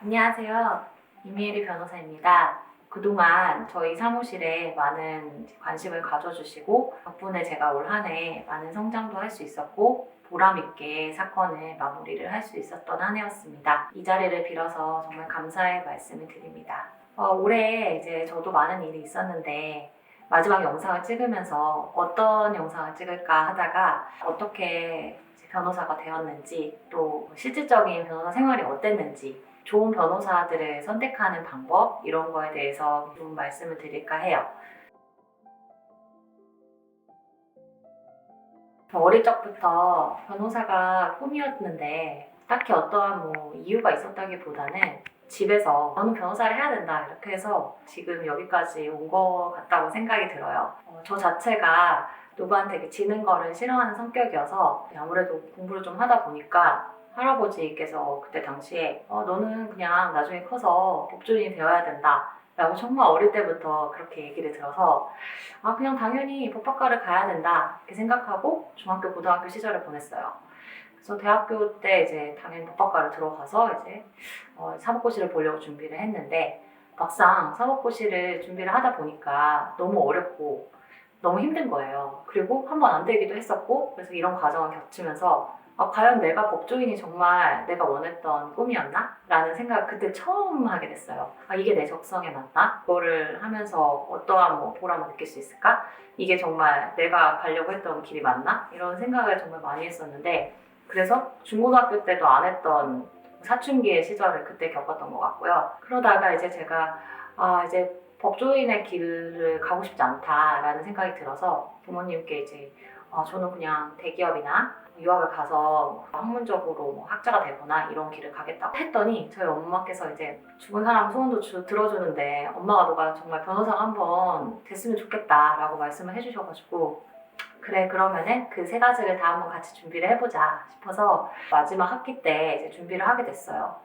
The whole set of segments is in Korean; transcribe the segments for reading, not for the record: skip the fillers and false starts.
안녕하세요. 이미혜리 변호사입니다. 그동안 저희 사무실에 많은 관심을 가져주시고 덕분에 제가 올 한 해 많은 성장도 할 수 있었고 보람있게 사건을 마무리를 할 수 있었던 한 해였습니다. 이 자리를 빌어서 정말 감사의 말씀을 드립니다. 올해 이제 저도 많은 일이 있었는데 마지막 영상을 찍으면서 어떤 영상을 찍을까 하다가 어떻게 변호사가 되었는지 또 실질적인 변호사 생활이 어땠는지 좋은 변호사들을 선택하는 방법 이런 거에 대해서 좀 말씀을 드릴까 해요. 어릴 적부터 변호사가 꿈이었는데 딱히 어떠한 이유가 있었다기보다는 집에서 너는 변호사를 해야 된다 이렇게 해서 지금 여기까지 온 것 같다고 생각이 들어요. 저 자체가 누구한테 지는 거를 싫어하는 성격이어서 아무래도 공부를 좀 하다 보니까 할아버지께서 그때 당시에 너는 그냥 나중에 커서 법조인이 되어야 된다 라고 정말 어릴 때부터 그렇게 얘기를 들어서 그냥 당연히 법학과를 가야 된다 이렇게 생각하고 중학교, 고등학교 시절을 보냈어요. 그래서 대학교 때 이제 당연히 법학과를 들어가서 이제 사법고시를 보려고 준비를 했는데 막상 사법고시를 준비를 하다 보니까 너무 어렵고 너무 힘든 거예요. 그리고 한 번 안 되기도 했었고 그래서 이런 과정을 겹치면서 과연 내가 법조인이 정말 내가 원했던 꿈이었나? 라는 생각을 그때 처음 하게 됐어요. 이게 내 적성에 맞나? 그거를 하면서 어떠한 보람을 느낄 수 있을까? 이게 정말 내가 가려고 했던 길이 맞나? 이런 생각을 정말 많이 했었는데 그래서 중고등학교 때도 안 했던 사춘기의 시절을 그때 겪었던 것 같고요. 그러다가 이제 제가 이제 법조인의 길을 가고 싶지 않다라는 생각이 들어서 부모님께 이제 저는 그냥 대기업이나 유학을 가서 학문적으로 학자가 되거나 이런 길을 가겠다고 했더니 저희 엄마께서 이제 죽은 사람 소원도 들어주는데 엄마가 너가 정말 변호사가 한번 됐으면 좋겠다라고 말씀을 해주셔가지고 그래 그러면은 그 세 가지를 다 한번 같이 준비를 해보자 싶어서 마지막 학기 때 이제 준비를 하게 됐어요.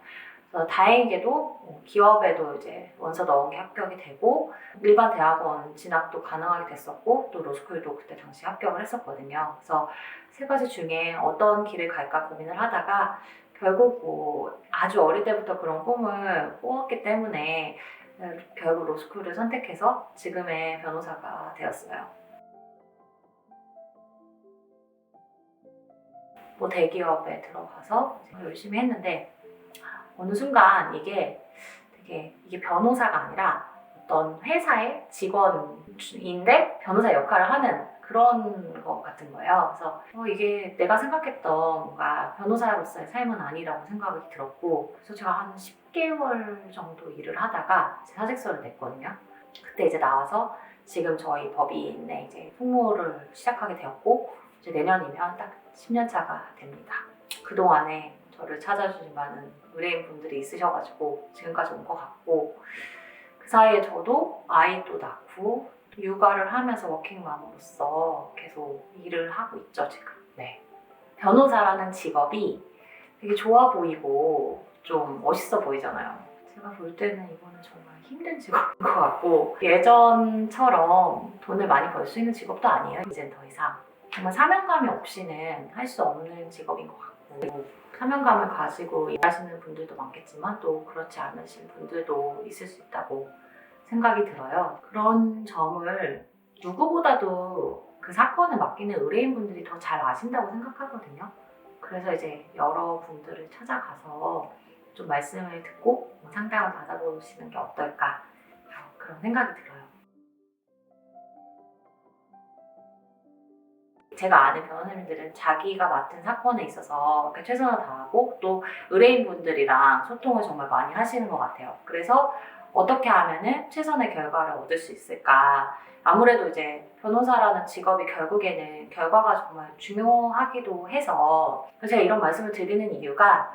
그래서 다행히도 기업에도 이제 원서 넣은 게 합격이 되고 일반 대학원 진학도 가능하게 됐었고 또 로스쿨도 그때 당시 합격을 했었거든요. 그래서 세 가지 중에 어떤 길을 갈까 고민을 하다가 결국 아주 어릴 때부터 그런 꿈을 꾸었기 때문에 결국 로스쿨을 선택해서 지금의 변호사가 되었어요. 대기업에 들어가서 열심히 했는데 어느 순간 이게 변호사가 아니라 어떤 회사의 직원인데 변호사 역할을 하는 그런 것 같은 거예요. 그래서 이게 내가 생각했던 뭔가 변호사로서의 삶은 아니라고 생각이 들었고 그래서 제가 한 10개월 정도 일을 하다가 제 사직서를 냈거든요. 그때 이제 나와서 지금 저희 법인에 이제 총무를 시작하게 되었고 이제 내년이면 딱 10년 차가 됩니다. 그동안에 저를 찾아주신 많은 의뢰인 분들이 있으셔가지고 지금까지 온 것 같고 그 사이에 저도 아이도 낳고 육아를 하면서 워킹맘으로서 계속 일을 하고 있죠 지금. 네. 변호사라는 직업이 되게 좋아 보이고 좀 멋있어 보이잖아요. 제가 볼 때는 이거는 정말 힘든 직업인 것 같고 예전처럼 돈을 많이 벌 수 있는 직업도 아니에요. 이젠 더 이상 정말 사명감이 없이는 할 수 없는 직업인 것 같고 사명감을 가지고 일하시는 분들도 많겠지만 또 그렇지 않으신 분들도 있을 수 있다고 생각이 들어요. 그런 점을 누구보다도 그 사건을 맡기는 의뢰인분들이 더 잘 아신다고 생각하거든요. 그래서 이제 여러분들을 찾아가서 좀 말씀을 듣고 상담을 받아보시는 게 어떨까 그런 생각이 들어요. 제가 아는 변호사님들은 자기가 맡은 사건에 있어서 최선을 다하고 또 의뢰인분들이랑 소통을 정말 많이 하시는 것 같아요. 그래서 어떻게 하면은 최선의 결과를 얻을 수 있을까? 아무래도 이제 변호사라는 직업이 결국에는 결과가 정말 중요하기도 해서 제가 이런 말씀을 드리는 이유가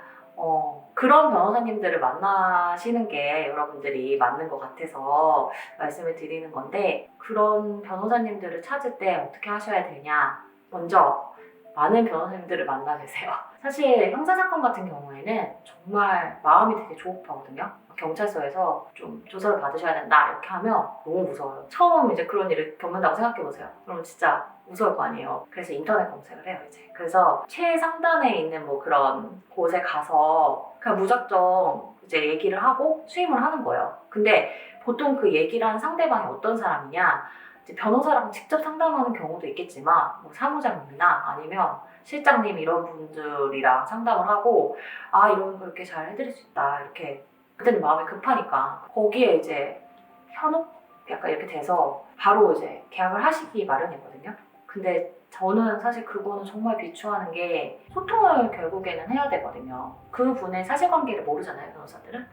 그런 변호사님들을 만나시는 게 여러분들이 맞는 것 같아서 말씀을 드리는 건데 그런 변호사님들을 찾을 때 어떻게 하셔야 되냐 먼저 많은 변호사님들을 만나계세요. 사실 형사사건 같은 경우에는 정말 마음이 되게 조급하거든요. 경찰서에서 좀 조사를 받으셔야 된다 이렇게 하면 너무 무서워요. 처음 이제 그런 일을 겪는다고 생각해보세요. 그럼 진짜 무서울 거 아니에요. 그래서 인터넷 검색을 해요 이제. 그래서 최상단에 있는 그런 곳에 가서 그냥 무작정 이제 얘기를 하고 수임을 하는 거예요. 근데 보통 그 얘기를 하는 상대방이 어떤 사람이냐, 이제 변호사랑 직접 상담하는 경우도 있겠지만 뭐 사무장님이나 아니면 실장님 이런 분들이랑 상담을 하고 아 이러면 그렇게 잘 해드릴 수 있다 이렇게 그때는 마음이 급하니까 거기에 이제 현혹 약간 이렇게 돼서 바로 이제 계약을 하시기 마련이거든요. 근데 저는 사실 그거는 정말 비추하는 게 소통을 결국에는 해야 되거든요. 그 분의 사실관계를 모르잖아요, 변호사들은.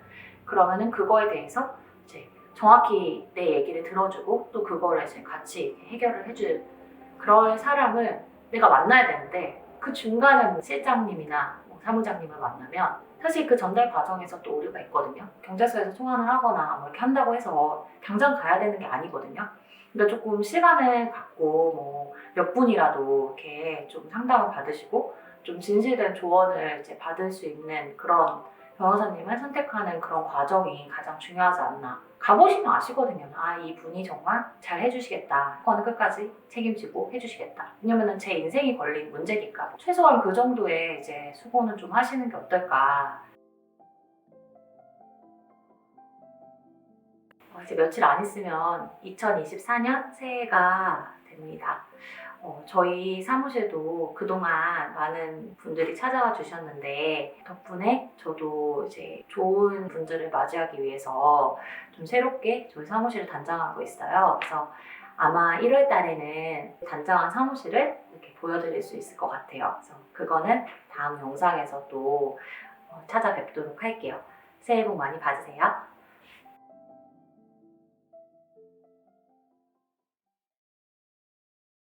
그러면은 그거에 대해서 이제 정확히 내 얘기를 들어주고 또 그거를 이제 같이 해결을 해줄 그런 사람을 내가 만나야 되는데 그 중간에 뭐 실장님이나 뭐 사무장님을 만나면 사실 그 전달 과정에서 또 오류가 있거든요. 경찰서에서 소환을 하거나 뭐 이렇게 한다고 해서 당장 가야 되는 게 아니거든요. 그러니까 조금 시간을 갖고 뭐 몇 분이라도 이렇게 좀 상담을 받으시고 좀 진실된 조언을 이제 받을 수 있는 그런 변호사님을 선택하는 그런 과정이 가장 중요하지 않나. 가보시면 아시거든요. 아, 이 분이 정말 잘 해주시겠다. 사건은 끝까지 책임지고 해주시겠다. 왜냐면은 제 인생이 걸린 문제니까. 최소한 그 정도의 이제 수고는 좀 하시는 게 어떨까. 이제 며칠 안 있으면 2024년 새해가 됩니다. 저희 사무실도 그동안 많은 분들이 찾아와 주셨는데 덕분에 저도 이제 좋은 분들을 맞이하기 위해서 좀 새롭게 저희 사무실을 단장하고 있어요. 그래서 아마 1월 달에는 단장한 사무실을 이렇게 보여드릴 수 있을 것 같아요. 그래서 그거는 다음 영상에서 또 찾아뵙도록 할게요. 새해 복 많이 받으세요.